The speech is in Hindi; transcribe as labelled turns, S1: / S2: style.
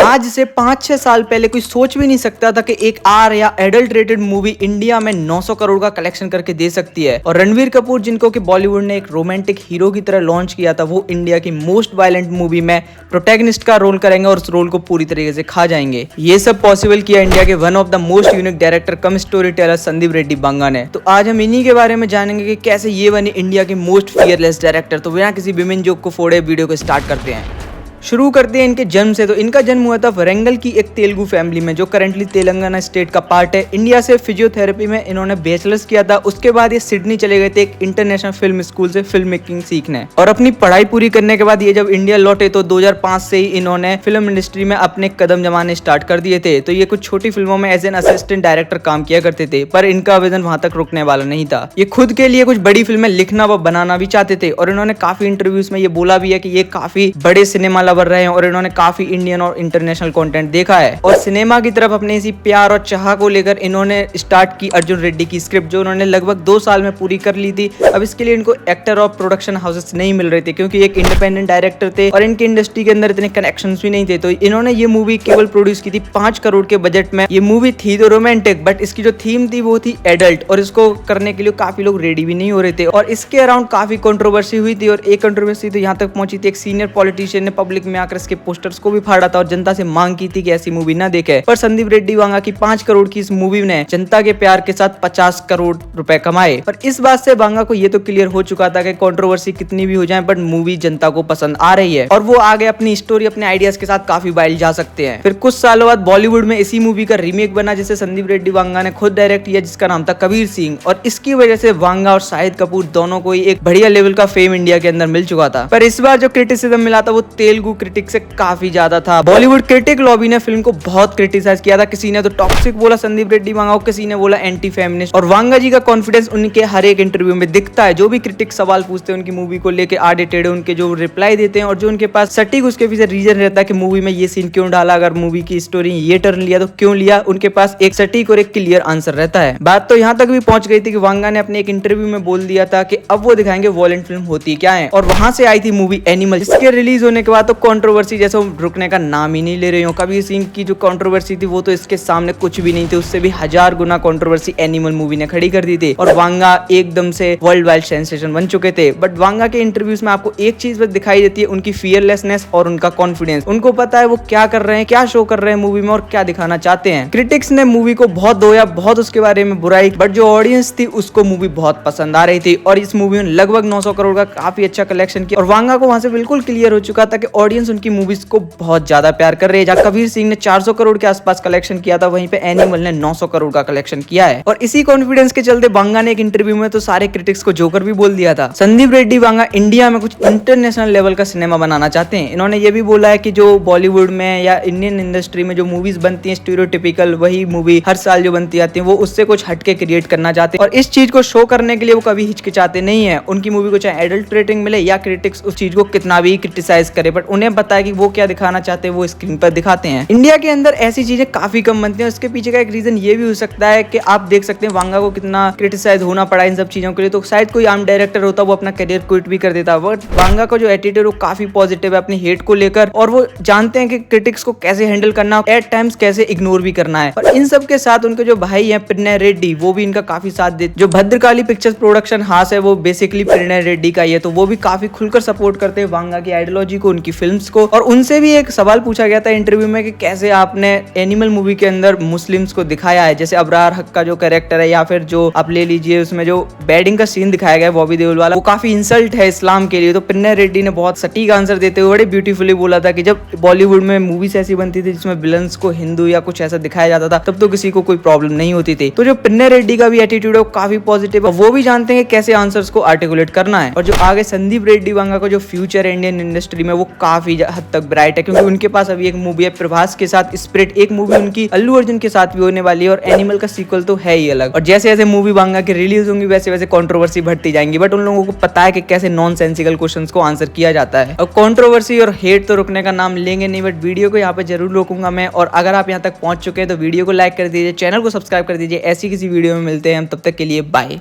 S1: आज से 5-6 साल पहले कोई सोच भी नहीं सकता था कि एक आर या एडल्ट रेटेड मूवी इंडिया में 900 करोड़ का कलेक्शन करके दे सकती है। और रणवीर कपूर, जिनको कि बॉलीवुड ने एक रोमांटिक हीरो की तरह लॉन्च किया था, वो इंडिया की मोस्ट वायलेंट मूवी में प्रोटैगनिस्ट का रोल करेंगे और उस रोल को पूरी तरीके से खा जाएंगे। ये सब पॉसिबल किया इंडिया के one of the most unique director come story teller Sandeep Reddy Vanga ने। तो आज हम इन्हीं के बारे में जानेंगे कि कैसे ये बने इंडिया के मोस्ट फियरलेस डायरेक्टर। तो बिना किसी विमेन जोक को फोड़े वीडियो को स्टार्ट करते हैं। शुरू करते हैं इनके जन्म से। तो इनका जन्म हुआ था वरंगल की एक तेलुगु फैमिली में, जो करंटली तेलंगाना स्टेट का पार्ट है। इंडिया से फिजियोथेरेपी में इन्होंने बैचलर्स किया था। उसके बाद ये सिडनी चले गए थे एक इंटरनेशनल फिल्म स्कूल से फिल्म मेकिंग सीखने। और अपनी पढ़ाई पूरी करने के बाद ये जब इंडिया लौटे तो 2005 से ही इन्होंने फिल्म इंडस्ट्री में अपने कदम जमाने स्टार्ट कर दिए थे। तो ये कुछ छोटी फिल्मों में एज एन असिस्टेंट डायरेक्टर काम किया करते थे, पर इनका विजन वहां तक रुकने वाला नहीं था। ये खुद के लिए कुछ बड़ी फिल्में लिखना व बनाना भी चाहते थे। और इन्होंने काफी इंटरव्यूज में ये बोला भी है कि ये काफी बड़े सिनेमा लवर रहे हैं और इन्होंने काफी इंडियन और इंटरनेशनल कंटेंट देखा है। और सिनेमा की तरफ अपने इसी प्यार और चाह को लेकर इन्होंने स्टार्ट की अर्जुन रेड्डी की स्क्रिप्ट, जो उन्होंने लगभग 2 साल में पूरी कर ली थी। अब इसके लिए इनको एक्टर और प्रोडक्शन हाउसेस नहीं मिल रहे थे, क्योंकि एक इंडिपेंडेंट डायरेक्टर थे और इनके इंडस्ट्री के अंदर इतने कनेक्शंस भी नहीं थे। तो इन्होंने ये मूवी केवल प्रोड्यूस की थी 5 करोड़ के बजट में। ये मूवी थी तो रोमांटिक, बट इसकी जो थीम थी वो थी एडल्ट, और इसको करने के लिए काफी लोग रेडी भी नहीं हो रहे थे। और इसके अराउंड काफी कंट्रोवर्सी हुई थी। और एक कंट्रोवर्सी तो यहाँ तक पहुंची थी, एक सीनियर पॉलिटिशियन ने पब्लिक में आकर इसके पोस्टर्स को भी फाड़ा था और जनता से मांग की थी कि ऐसी मूवी ना देखे। पर संदीप रेड्डी बांगा की 5 करोड़ की इस मूवी ने जनता के प्यार के साथ 50 करोड़ रुपए कमाए। पर इस बात से बांगा को ये तो क्लियर हो चुका था कि कंट्रोवर्सी कितनी भी हो जाए, बट मूवी जनता को पसंद आ रही है और वो आगे अपनी स्टोरी, अपने आइडियाज के साथ काफी वाइल्ड जा सकते हैं। फिर कुछ सालों बाद बॉलीवुड में इसी मूवी का रीमेक बना, जिसे संदीप रेड्डी बांगा ने खुद डायरेक्ट किया, जिसका नाम था कबीर सिंह। और इसकी वजह से बांगा और शाहिद कपूर दोनों को एक बढ़िया लेवल का फेम इंडिया के अंदर मिल चुका था। पर इस बार जो क्रिटिसिज्म मिला था वो तेलुगु क्रिटिक से काफी ज्यादा था। बॉलीवुड क्रिटिक लॉबी ने फिल्म को बहुत क्रिटिसाइज किया था। किसी ने तो टॉक्सिक बोला संदीप रेड्डी बांगा को, किसी ने बोला एंटी फेमिनिस्ट। और बांगा जी का कॉन्फिडेंस उनके हर एक इंटरव्यू में दिखता है। जो भी क्रिटिक सवाल पूछते हैं उनकी मूवी को लेके आड़े टेढ़े, उनके जो रिप्लाई देते हैं और जो उनके पास सटीक उसके पीछे रीजन रहता है कि मूवी में ये सीन क्यों डाला, अगर मूवी की स्टोरी ये टर्न लिया तो क्यों लिया, उनके पास एक सटीक और एक क्लियर आंसर रहता है। बात तो यहाँ तक भी पहुंच गई थी कि बांगा ने अपने एक इंटरव्यू में बोल दिया था कि अब वो दिखाएंगे वॉयलेंट फिल्म होती क्या है। और वहां से आई थी मूवी एनिमल, जिसके रिलीज होने के बाद तो कंट्रोवर्सी जैसे रुकने का नाम ही नहीं ले रही हूँ। कबीर सिंह की जो कंट्रोवर्सी थी वो तो इसके सामने कुछ भी नहीं थी, उससे भी 1000 गुना कंट्रोवर्सी एनिमल मूवी ने खड़ी कर दी थी। और बांगा एकदम से वर्ल्ड वाइड सेंसेशन बन चुके थे। बट बांगा के इंटरव्यूज में आपको एक चीज बस दिखाई देती है, उनकी फियरलेसनेस और उनका कॉन्फिडेंस। उनको पता है वो क्या कर रहे हैं, क्या शो कर रहे हैं मूवी में और क्या दिखाना चाहते हैं। क्रिटिक्स ने मूवी को बहुत धोया, बहुत उसके बारे में बुराई, बट जो ऑडियंस थी उसको मूवी बहुत पसंद आ रही थी। और इस मूवी में लगभग 900 करोड़ का काफी अच्छा कलेक्शन किया। और बांगा को वहां से बिल्कुल क्लियर हो चुका था कि ऑडियंस उनकी मूवीज को बहुत ज्यादा प्यार कर रही है। जहां कबीर सिंह ने 400 करोड़ के आसपास कलेक्शन किया था, वहीं पे एनिमल ने 900 करोड़ का कलेक्शन किया है। और इसी कॉन्फिडेंस के चलते बांगा ने एक इंटरव्यू में तो सारे क्रिटिक्स को जोकर भी बोल दिया था। संदीप रेड्डी बांगा इंडिया में कुछ इंटरनेशनल लेवल का सिनेमा बनाना चाहते हैं। इन्होंने ये भी बोला है कि जो बॉलीवुड में या इंडियन इंडस्ट्री में जो मूवीज बनती हैं स्टीरियोटिपिकल, वही मूवी हर साल जो बनती आती है, वो उससे कुछ हटके क्रिएट करना चाहते हैं। और इस चीज को शो करने के लिए वो कभी हिचकिचाते नहीं है। उनकी मूवी को चाहे एडल्ट रेटिंग मिले या क्रिटिक्स उस चीज को कितना भी क्रिटिसाइज करे, बट उन्हें पता है कि वो क्या दिखाना चाहते हैं, वो स्क्रीन पर दिखाते हैं। इंडिया के अंदर ऐसी चीजें काफी कम बनती हैं। उसके पीछे का एक रीजन ये भी हो सकता है कि आप देख सकते हैं बांगा को कितना क्रिटिसाइज होना पड़ा इन सब चीजों के लिए। तो शायद कोई आम डायरेक्टर होता वो अपना करियर क्विट भी कर देता। बट बांगा का जो एटीट्यूड वो काफी पॉजिटिव है अपनी हेट को लेकर, और वो जानते हैं कि क्रिटिक्स को कैसे हैंडल करना, एट टाइम्स कैसे इग्नोर भी करना है। और इन सब के साथ उनके जो भाई है प्रणय रेड्डी, वो भी इनका काफी साथ देते। जो भद्रकाली पिक्चर्स प्रोडक्शन हाउस है वो बेसिकली प्रणय रेड्डी का ही है, तो वो भी काफी खुलकर सपोर्ट करते हैं बांगा की आइडियोलॉजी को, उनकी फिल्म्स को। और उनसे भी एक सवाल पूछा गया था इंटरव्यू में कि कैसे आपने एनिमल मूवी के अंदर मुस्लिम्स को दिखाया है, जैसे अबरार हक का जो कैरेक्टर है, या फिर जो आप ले लीजिए उसमें जो बेडिंग का सीन दिखाया गया है बॉबी देओल वाला, वो काफी इंसल्ट है इस्लाम के लिए। तो प्रणय रेड्डी ने बहुत सटीक आंसर देते हुए बड़े ब्यूटीफुली बोला था कि जब बॉलीवुड में मूवीज ऐसी बनती थी जिसमें विलन्स को हिंदू या कुछ ऐसा दिखाया जाता था, तब तो किसी को कोई प्रॉब्लम नहीं होती थी। तो जो प्रणय रेड्डी का भी एटीट्यूड है वो काफी पॉजिटिव है, वो भी जानते हैं कैसे आंसर्स को आर्टिकुलेट करना है। और जो आगे संदीप रेड्डी बांगा का जो फ्यूचर इंडियन इंडस्ट्री में वो काफी हद तक ब्राइट है, क्योंकि उनके पास अभी एक मूवी है प्रभास के साथ स्पिरिट, एक मूवी उनकी अल्लू अर्जुन के साथ भी होने वाली है, और एनिमल का सीक्वल तो है ही अलग। और जैसे जैसे मूवी बांगा की रिलीज होंगी वैसे वैसे कंट्रोवर्सी बढ़ती जाएंगी, बट उन लोगों को पता है कि कैसे नॉनसेंसिकल क्वेश्चंस को आंसर किया जाता है। और कंट्रोवर्सी और हेट तो रुकने का नाम लेंगे नहीं, बट वीडियो को यहाँ पे जरूर रोकूंगा मैं। और अगर आप यहाँ तक पहुंच चुके हैं तो वीडियो को लाइक कर दीजिए, चैनल को सब्सक्राइब कर दीजिए। ऐसी किसी वीडियो में मिलते हैं हम, तब तक के लिए बाय।